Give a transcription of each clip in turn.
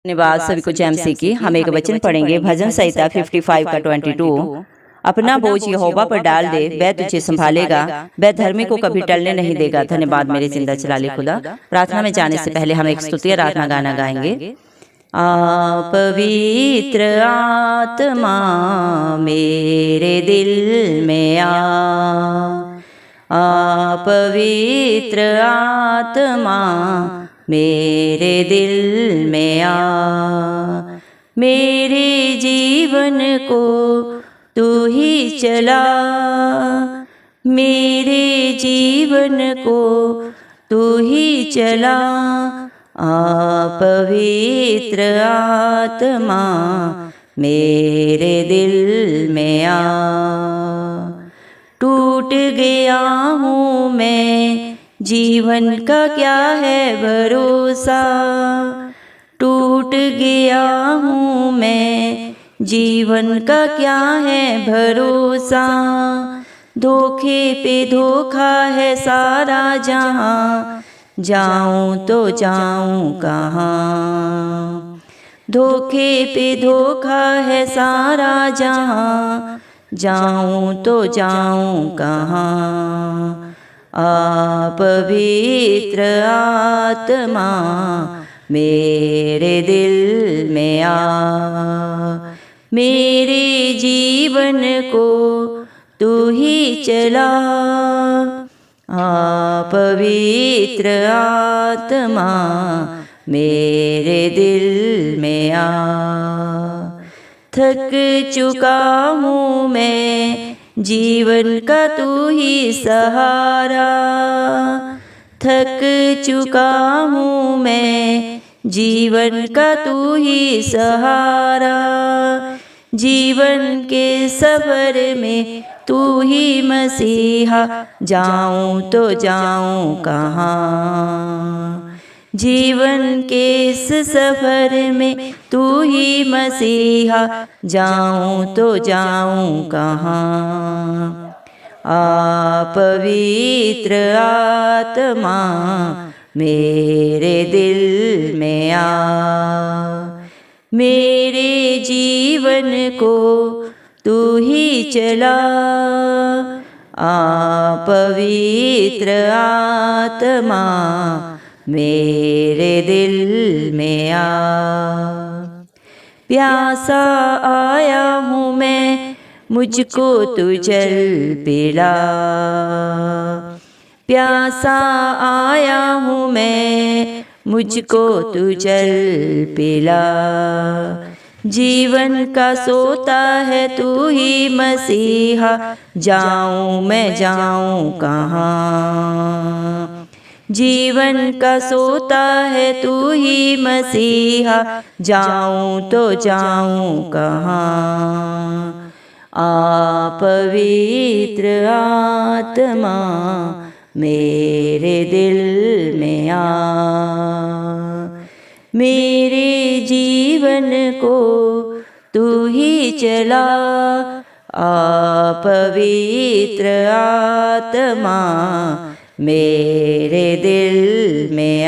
धन्यवाद सभी को जैमसी की। हम एक वचन पढ़ेंगे भजन संहिता 55 का 22। अपना बोझ यहोवा पर डाल दे, वह तुझे संभालेगा, वह धर्मी को कभी टलने नहीं देगा। धन्यवाद मेरे जिंदा चलाले खुदा। प्रार्थना में जाने से पहले हम एक स्तुति आराधना गाना गाएंगे। आ पवित्र आत्मा मेरे दिल में आ पवित्र आत्मा मेरे दिल में मेरे जीवन को तू ही चला, मेरे जीवन को तू ही चला। पवित्र आत्मा मेरे दिल में टूट गया हूँ मैं, जीवन का क्या है भरोसा। टूट गया हूँ मैं, जीवन का क्या है भरोसा। धोखे पे धोखा है सारा जहाँ, जाऊँ तो जाऊँ कहाँ। धोखे पे धोखा है सारा जहाँ, जाऊँ तो जाऊँ कहाँ। पवित्र आत्मा मेरे दिल में मेरे जीवन को तू ही चला। पवित्र आत्मा मेरे दिल में थक चुका हूँ मैं, जीवन का तू ही सहारा। थक चुका हूँ मैं, जीवन का तू ही सहारा। जीवन के सफर में तू ही मसीहा, जाऊँ तो जाऊँ कहाँ। जीवन के इस सफर में तू ही मसीहा, जाऊँ तो जाऊँ कहाँ। पवित्र आत्मा मेरे दिल में मेरे जीवन को तू ही चला। पवित्र आत्मा मेरे दिल में प्यासा आया हूँ मैं, मुझको तू जल पिला। प्यासा आया हूँ मैं, मुझको तू जल पिला। जीवन का सोता है तू ही मसीहा, जाऊँ मैं जाऊँ कहाँ। जीवन का सोता है तू ही मसीहा, जाऊँ तो जाऊँ कहाँ। पवित्र आत्मा मेरे दिल में मेरे जीवन को तू ही चला। पवित्र आत्मा मेरे दिल में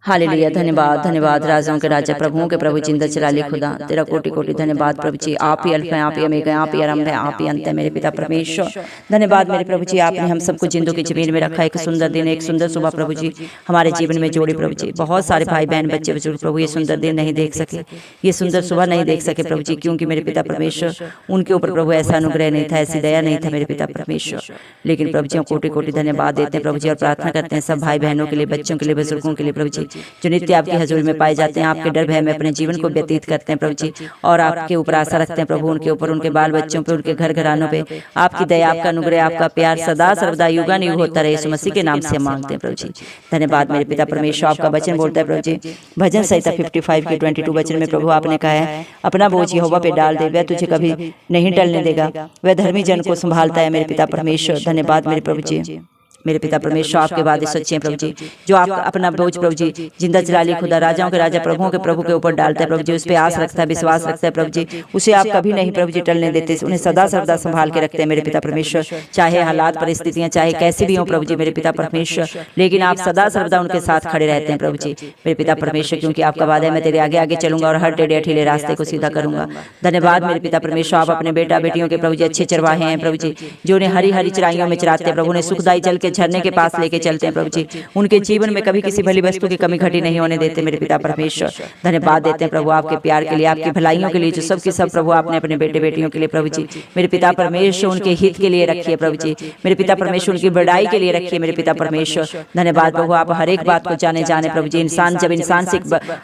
हालेलुया। धन्यवाद धन्यवाद राजाओं के राजा प्रभुओं के प्रभु जिंदा चलाले खुदा। तेरा कोटि कोटि धन्यवाद प्रभु जी। आप ही अल्फा है, आप ही ओमेगा, आप ही आरंभ है, आप ही अंत है मेरे पिता परमेश्वर। धन्यवाद मेरे प्रभु जी, आपने हम सबको जिंदों की जमीन में रखा। एक सुंदर दिन, एक सुंदर सुबह प्रभु जी हमारे जीवन में जोड़े प्रभु जी। बहुत सारे भाई बहन बच्चे बुजुर्ग प्रभु ये सुंदर दिन नहीं देख सके, ये सुंदर सुबह नहीं देख सके प्रभु जी, क्योंकि मेरे पिता परमेश्वर उनके ऊपर प्रभु ऐसा अनुग्रह नहीं था, ऐसी दया नहीं था मेरे पिता परमेश्वर। लेकिन प्रभु जी कोटि कोटि धन्यवाद देते हैं प्रभु जी, और प्रार्थना करते हैं सब भाई बहनों के लिए, बच्चों के लिए, बुजुर्गों के लिए प्रभु जी, जो नित्य आपकी हजूरी में पाए जाते हैं। आपके डर भय में अपने जीवन को व्यतीत करते हैं प्रभु जी, और आपके ऊपर आशा रखते हैं प्रभु, उनके ऊपर, उनके बाल बच्चों पे, उनके घर घरानों पे आपकी दया, आपका अनुग्रह, आपका प्यार सदा सर्वदा युगानुयुग होता रहे। यीशु मसीह के नाम से मांगते हैं प्रभु जी। धन्यवाद मेरे पिता परमेश्वर। आपका वचन बोलता है प्रभु जी भजन संहिता 55 के 22 वचन में प्रभु आपने कहा है, अपना बोझ यहोवा पे डाल दे, वह तुझे कभी नहीं टलने देगा, वह धर्मी जन को संभालता है मेरे पिता परमेश्वर। धन्यवाद मेरे प्रभु जी। मेरे पिता परमेश्वर आपके वादे सच्चे हैं प्रभु जी। जो आप अपना बोझ प्रभु जी जिंदा जलाली खुदा राजाओं के राजा प्रभुओं के प्रभु के ऊपर डालता है प्रभु जी, उस पर आस रखता है, विश्वास रखता है प्रभु जी, उसे आप कभी नहीं प्रभु जी टलने देते, उन्हें सदा सर्वदा संभाल के रखते हैं मेरे पिता परमेश्वर। चाहे हालात परिस्थितियां चाहे कैसी भी हो प्रभु जी मेरे पिता परमेश्वर, लेकिन आप सदा सर्वदा उनके साथ खड़े रहते हैं प्रभु जी मेरे पिता परमेश्वर, क्योंकि आपका वादा है मैं तेरे आगे आगे चलूंगा और हर टेढ़े अठीले रास्ते को सीधा करूंगा। धन्यवाद मेरे पिता परमेश्वर, आप अपने बेटा बेटियों के प्रभु जी अच्छे चरवाहे हैं प्रभु जी, जो उन्हें हरी हरी चराइयों में चराते हैं प्रभु, उन्हें सुखदाई जल के झरने के पास लेके चलते हैं प्रभु जी, उनके जीवन में कभी किसी भली वस्तु की कमी घटी नहीं होने देते मेरे पिता परमेश्वर। धन्यवाद देते हैं प्रभु आपके प्यार के लिए, आपकी भलाइयों के लिए, जो सबके सब प्रभु आपने अपने बेटे बेटियों के लिए प्रभु जी मेरे पिता परमेश्वर उनके हित के लिए रखिए प्रभु जी मेरे पिता परमेश्वर, उनकी बड़ाई के लिए रखिए मेरे पिता परमेश्वर। धन्यवाद प्रभु, आप हर एक बात को जाने प्रभु जी। इंसान जब इंसान से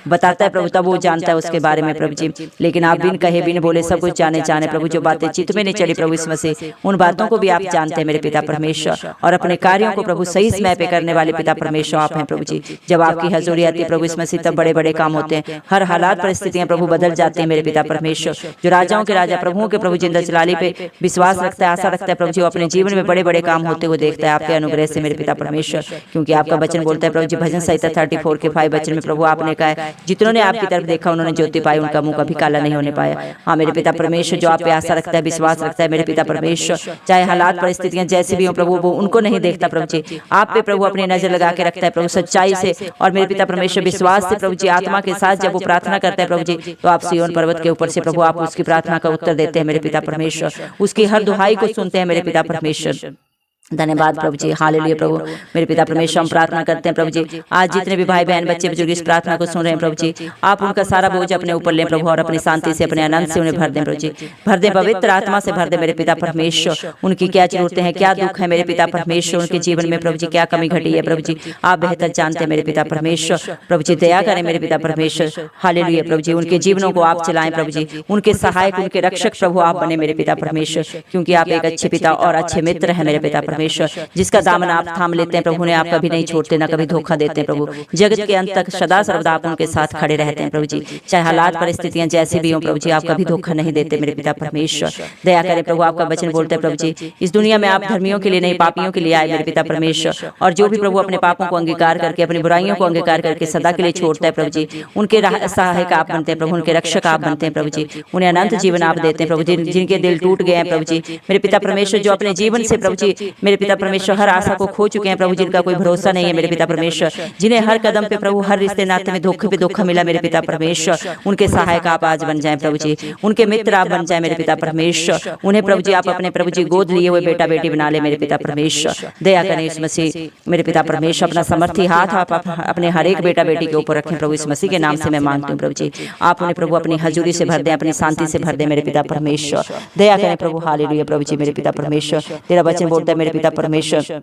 बताता है प्रभु तब वो जानता है उसके बारे में प्रभु जी, लेकिन आप बिन कहे बिन बोले सब कुछ जाने प्रभु, जो बातें चित्त में नहीं चली प्रभु इस मसीह, उन बातों को भी आप जानते हैं मेरे पिता परमेश्वर, और अपने कार्यों को प्रभु सही समय पे करने वाले पिता परमेश्वर आप हैं प्रभु जी। जब आपकी हजूरी आती है प्रभु इस मसीह तब बड़े बड़े काम होते हैं, हर हालात परिस्थितियां प्रभु बदल जाते हैं मेरे पिता परमेश्वर। जो राजाओं के राजा प्रभुओं के प्रभु जिंदा जलाली पे विश्वास रखता है, आशा रखता है प्रभु जी, अपने जीवन में बड़े बड़े काम होते हुए देखता है आपके अनुग्रह से मेरे पिता परमेश्वर, क्योंकि आपका वचन बोलता है प्रभु जी भजन संहिता 34 के 5 वचन में प्रभु आपने कहा है जितनों ने आपकी तरफ देखा उन्होंने ज्योति पाई, उनका मुंह कभी काला नहीं होने पाया। हाँ मेरे पिता परमेश्वर, जो आप पे आशा रखता है विश्वास रखता है मेरे पिता परमेश्वर, चाहे हालात परिस्थितियां जैसी भी हो प्रभु वो उनको नहीं देखता प्रभु जी, आप पे प्रभु अपनी नजर लगा के रखता है प्रभु सच्चाई से और मेरे पिता परमेश्वर विश्वास से प्रभु जी, आत्मा के साथ जब वो प्रार्थना करता है प्रभु जी, तो आप सिय्योन पर्वत के ऊपर से प्रभु आप उसकी प्रार्थना का उत्तर देते हैं मेरे पिता परमेश्वर, उसकी हर दुहाई को सुनते हैं मेरे पिता परमेश्वर। धन्यवाद प्रभु जी, हालेलुया प्रभु मेरे पिता परमेश्वर। हम प्रार्थना करते हैं प्रभु जी, आज जितने भी भाई बहन बच्चे बुजुर्ग इस प्रार्थना को सुन रहे हैं प्रभु जी, आप उनका सारा बोझ अपने ऊपर लें प्रभु, और अपनी शांति से अपने आनंद से उन्हें भर दें प्रभु जी, भर दें पवित्र आत्मा से भर दें मेरे पिता परमेश्वर। उनकी क्या जरूरतें हैं, क्या दुख है मेरे पिता परमेश्वर, उनके जीवन में प्रभु जी क्या कमी घटी है प्रभु जी, आप बेहतर जानते हैं मेरे पिता परमेश्वर। प्रभु जी दया करें मेरे पिता परमेश्वर, हालेलुया प्रभु जी, उनके जीवनों को आप चलाएं प्रभु जी, उनके सहायक उनके रक्षक प्रभु आप बने मेरे पिता परमेश्वर, क्योंकि आप एक अच्छे पिता और अच्छे मित्र हैं मेरे पिता परमेश्वर। जिसका दामन आप थाम लेते हैं प्रभु, ने आप कभी नहीं छोड़ते ना कभी धोखा देते हैं प्रभु, जगत के अंत तक सदा सर्वदा आप उनके साथ खड़े रहते हैं प्रभु जी, चाहे हालात परिस्थितियां जैसी भी हो प्रभु जी, आप कभी धोखा नहीं देते मेरे पिता परमेश्वर। दया करें प्रभु, आपका वचन बोलते हैं प्रभु जी, इस दुनिया में आप धर्मियों के लिए नहीं पापियों के लिए आए मेरे पिता परमेश्वर, और जो भी प्रभु अपने पापों को अंगीकार करके अपनी बुराइयों को अंगीकार करके सदा के लिए छोड़ता है प्रभु जी, उनके सहायक आप बनते हैं प्रभु, उनके रक्षक आप बनते हैं प्रभु जी, उन्हें अनंत जीवन आप देते हैं प्रभु जी, जिनके दिल टूट गए हैं प्रभु जी मेरे पिता परमेश्वर, जो अपने जीवन से प्रभु जी मेरे पिता परमेश्वर हर आशा को खो चुके हैं प्रभु, जिनका कोई भरोसा नहीं है मेरे पिता परमेश्वर, जिन्हें हर कदम पे प्रभु हर रिश्ते नाते में धोखे पे धोखा मिला मेरे पिता परमेश्वर, उनके सहायक आप आज बन जाएं प्रभु जी, उनके मित्र आप बन जाएं मेरे पिता परमेश्वर, उन्हें प्रभु जी आप अपने प्रभु जी गोद लिए हुए बेटा बेटी बना ले मेरे पिता परमेश्वर। दया करें इस मसीह मेरे पिता परमेश्वर, अपना समर्थी हाथ आप अपने हर एक बेटा बेटी के ऊपर रखें प्रभु, इस मसीह के नाम से मैं मांगती हूँ प्रभु जी, आप उन्हें प्रभु अपनी हजूरी से भर दें, अपनी शांति से भर दें मेरे पिता परमेश्वर। दया करें प्रभु, हालेलुया प्रभु जी मेरे पिता परमेश्वर, तेरा वचन बोलता है मेरे पिता परमेश्वर।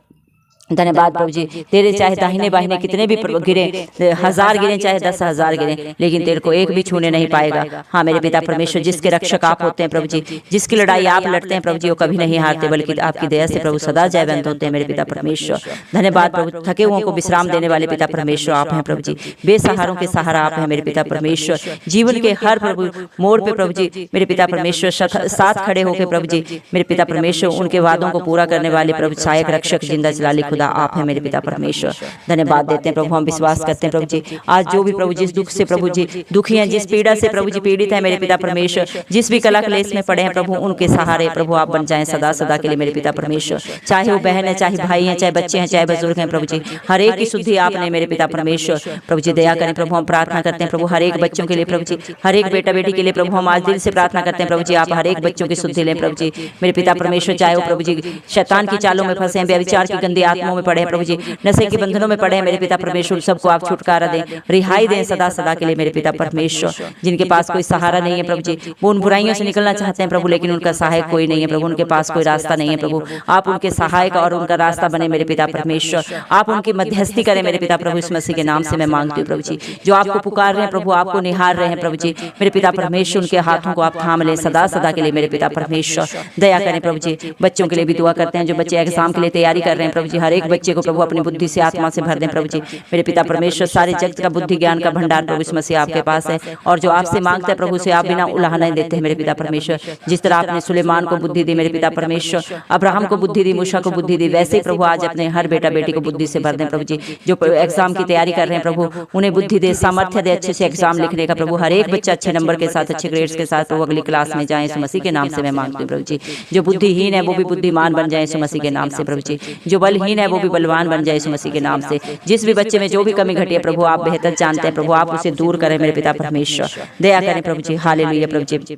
धन्यवाद प्रभु जी, तेरे चाहे दाहिने बाहिने कितने भी गिरे, 1000 गिरे चाहे 10,000 गिरे, लेकिन तेरे को एक भी छूने नहीं पाएगा। हाँ मेरे पिता परमेश्वर, जिसके रक्षक आप होते हैं प्रभु जी, जिसकी लड़ाई आप लड़ते हैं प्रभु जी, वो कभी नहीं हारते, बल्कि आपकी दया से प्रभु सदा जयवंत होते हैं मेरे पिता परमेश्वर। धन्यवाद प्रभु, थके हुओं को विश्राम देने वाले पिता परमेश्वर आप हैं प्रभु जी, बेसहारों के सहारा आप हैं मेरे पिता परमेश्वर, जीवन के हर प्रभु मोड़ पे प्रभु जी मेरे पिता परमेश्वर साथ खड़े होकर प्रभु जी मेरे पिता परमेश्वर उनके वादों को पूरा करने वाले प्रभु सहायक रक्षक जिंदा जलाली आप हैं मेरे पिता परमेश्वर। धन्यवाद देते हैं प्रभु, हम विश्वास करते हैं प्रभु जी, आज जो भी प्रभु जिस दुख से प्रभु जी दुखी हैं, जिस पीड़ा से प्रभु जी पीड़ित है मेरे पिता परमेश्वर, जिस भी कला क्लेश में पड़े हैं प्रभु, उनके सहारे प्रभु आप बन जाएं सदा सदा के लिए मेरे पिता परमेश्वर। चाहे वो बहन है, चाहे भाई हैं, चाहे बच्चे हैं, चाहे बुजुर्ग हैं प्रभु जी, हर एक की शुद्धि आपने मेरे पिता परमेश्वर। प्रभु जी दया करें प्रभु, हम प्रार्थना करते हैं प्रभु हर एक बच्चों के लिए प्रभु जी, हर एक बेटा बेटी के लिए प्रभु, हम आज दिल से प्रार्थना करते हैं प्रभु जी, आप हर एक बच्चों की शुद्धि लें प्रभु जी मेरे पिता परमेश्वर। चाहे वो प्रभु जी शैतान की चालों में फंसे हैं, व्यभिचार की गंदी आत्माओं में पड़े हैं प्रभु जी, नशे के बंधनों में पड़े हैं मेरे पिता परमेश्वर, सबको आप छुटकारा दें, रिहाई दें सदा सदा के लिए मेरे पिता परमेश्वर। जिनके पास कोई सहारा नहीं है प्रभु जी, वो उन बुराइयों से निकलना चाहते हैं प्रभु, लेकिन उनका सहायक कोई नहीं है प्रभु, उनके पास कोई रास्ता नहीं है प्रभु, आप उनके सहायक और उनका रास्ता बने मेरे पिता परमेश्वर। आप उनकी मध्यस्थी करें मेरे पिता प्रभु, इस मसीह के नाम से मैं मांगती हूँ प्रभु जी, जो आपको पुकार रहे हैं प्रभु, आपको निहार रहे हैं प्रभु जी मेरे पिता परमेश्वर, उनके हाथों को आप थाम लें सदा सदा के लिए मेरे पिता परमेश्वर। दया करें प्रभु जी, बच्चों के लिए भी दुआ करते हैं, जो बच्चे एग्जाम के लिए तैयारी कर रहे हैं प्रभु जी, हर एक बच्चे को प्रभु अपनी बुद्धि से आत्मा से भर दें प्रभु जी। मेरे पिता परमेश्वर सारे जगत का बुद्धि ज्ञान का भंडार प्रभु यीशु मसीह आपके पास है, और जो आपसे मांगता है प्रभु से आप बिना उलाहना देते हैं मेरे पिता परमेश्वर। जिस तरह आपने सुलेमान को बुद्धि दी मेरे पिता परमेश्वर, अब्राहम को बुद्धि दी, मूसा को बुद्धि दी, वैसे ही प्रभु आज अपने हर बेटा बेटी को बुद्धि से भर दें प्रभु जी। जो एग्जाम की तैयारी कर रहे हैं प्रभु उन्हें बुद्धि दे, सामर्थ्य दे अच्छे से एग्जाम लिखने का प्रभु। हर एक बच्चा अच्छे नंबर के साथ अच्छे ग्रेड्स के साथ प्रभु अगली क्लास में जाए यीशु मसीह के नाम से मैं मांगती हूँ प्रभु जी। जो बुद्धिहीन है वो भी बुद्धिमान बन जाए यीशु मसीह के नाम से प्रभु जी। जो बलहीन है वो भी बलवान बन जाए यीशु मसीह के नाम से। जिस भी बच्चे में जो भी कमी घटी है प्रभु आप बेहतर जानते हैं प्रभु, आप उसे दूर करें मेरे पिता परमेश्वर, दया करें प्रभु जी। हालेलुया प्रभु जी।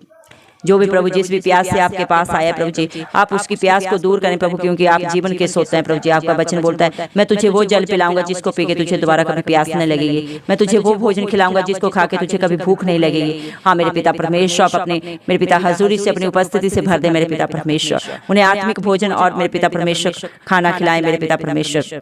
जो भी प्रभु जिस भी प्यास से आपके पास आया प्रभु जी आप उसकी प्यास को दूर करें प्रभु, क्योंकि आप जीवन के सोते हैं प्रभु जी। आपका वचन बोलता है मैं तुझे वो जल पिलाऊंगा जिसको पी के तुझे दोबारा कभी प्यास नहीं लगेगी, मैं तुझे वो भोजन खिलाऊंगा जिसको खा के तुझे कभी भूख नहीं लगेगी। हाँ मेरे पिता परमेश्वर, आप अपने मेरे पिता हजूरी से अपनी उपस्थिति से भर दे मेरे पिता परमेश्वर। उन्हें आत्मिक भोजन और मेरे पिता परमेश्वर खाना खिलाएं मेरे पिता परमेश्वर।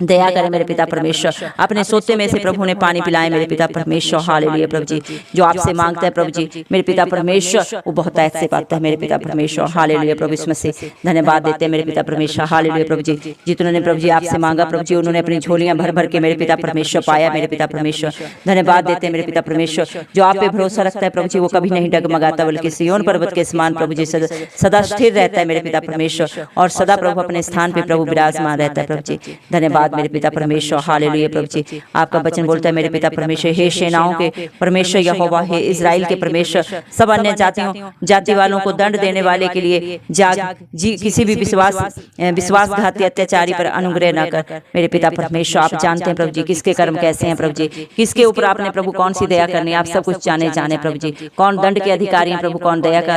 दया करें मेरे पिता परमेश्वर, अपने सोते में से प्रभु ने पानी पिलाए मेरे पिता परमेश्वर। हालेलुया प्रभु जी। जो आपसे मांगता है प्रभु जी मेरे पिता परमेश्वर वो बहुत ऐसे पाता है मेरे पिता परमेश्वर। हालेलुया प्रभु इसमें से धन्यवाद देते हैं मेरे पिता परमेश्वर। हालेलुया प्रभु जी। जितने ने प्रभु जी आपसे मांगा प्रभु जी उन्होंने अपनी झोलियां भर भर के मेरे पिता परमेश्वर पाया मेरे पिता परमेश्वर। धन्यवाद देते हैं मेरे पिता परमेश्वर। जो आप पे भरोसा रखता है प्रभु जी वो कभी नहीं डगमगाता, बल्कि सिय्योन पर्वत के समान प्रभु जी सदा स्थिर रहता है मेरे पिता परमेश्वर, और सदा प्रभु अपने स्थान पे प्रभु विराजमान रहता है प्रभु जी। धन्यवाद मेरे पिता परमेश्वर। हालेलुया प्रभु जी। आपका वचन बोलता है मेरे पिता परमेश्वर हे सेनाओं के परमेश्वर यहोवा, हे इजराइल के परमेश्वर, सब अन्य जाति वालों को दंड देने वाले के लिए जाग जी, किसी भी विश्वासघाती अत्याचारी पर अनुग्रह न कर मेरे पिता परमेश्वर। आप जानते हैं प्रभु जी किसके कर्म कैसे हैं प्रभु जी, किसके ऊपर आपने प्रभु कौन सी दया करनी है, आप सब कुछ जाने प्रभु जी। कौन दंड के अधिकारी है प्रभु, कौन दया का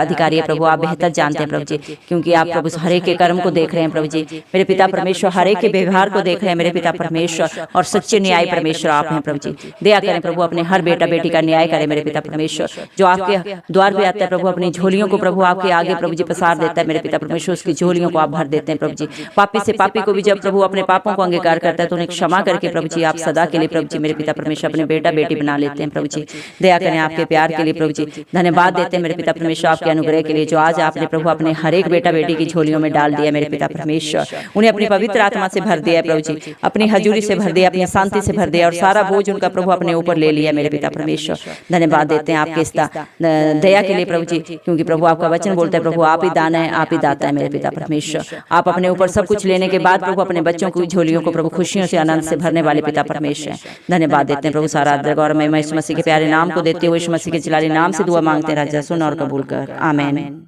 अधिकारी है प्रभु, आप बेहतर जानते हैं प्रभु जी, क्योंकि आप प्रभु हरे के कर्म को देख रहे हैं प्रभु जी। मेरे पिता परमेश्वर हरे के व्यवहार को देख रहे हैं मेरे पिता परमेश्वर, और सच्चे न्याय परमेश्वर आप हैं प्रभु जी। दया करें प्रभु अपने हर बेटा बेटी का न्याय करें मेरे पिता परमेश्वर। जो आपके द्वार पे आता है प्रभु अपनी झोलियों को प्रभु आपके आगे प्रभु जी पसार देता है मेरे पिता परमेश्वर, उसकी झोलियों को आप भर देते हैं प्रभु जी। पापी से पापी को भी जब प्रभु अपने पापों को अंगीकार करता है तो उन्हें क्षमा करके प्रभु जी आप सदा के लिए प्रभु जी मेरे पिता परमेश्वर अपने बेटा बेटी बना लेते हैं प्रभु जी। दया करें आपके प्यार के लिए प्रभु जी। धन्यवाद देते हैं मेरे पिता परमेश्वर आपके अनुग्रह के लिए, जो आज आपने प्रभु अपने हर एक बेटा बेटी की झोलियों में डाल दिया मेरे पिता परमेश्वर। उन्हें अपनी पवित्र आत्मा से भर दिया प्रभु जी, अपनी हजूरी से भर दिया, अपनी शांति से भर दिया, और सारा बोझ उनका प्रभु अपने ऊपर ले लिया मेरे पिता परमेश्वर। धन्यवाद देते हैं आपके इस दया के लिए प्रभु जी, क्योंकि प्रभु आपका वचन बोलता है प्रभु आप ही दाना है, आप ही दाता है मेरे पिता परमेश्वर। आप अपने ऊपर सब कुछ लेने के बाद प्रभु अपने बच्चों की झोलियों को प्रभु खुशियों से आनंद से भरने वाले पिता परमेश्वर हैं। धन्यवाद देते हैं प्रभु। सारा आदर और मैं यीशु मसीह के प्यारे नाम को देते हुए यीशु मसीह के जलाली नाम से दुआ मांगते हैं, राजा सुन और कबूल कर, आमीन।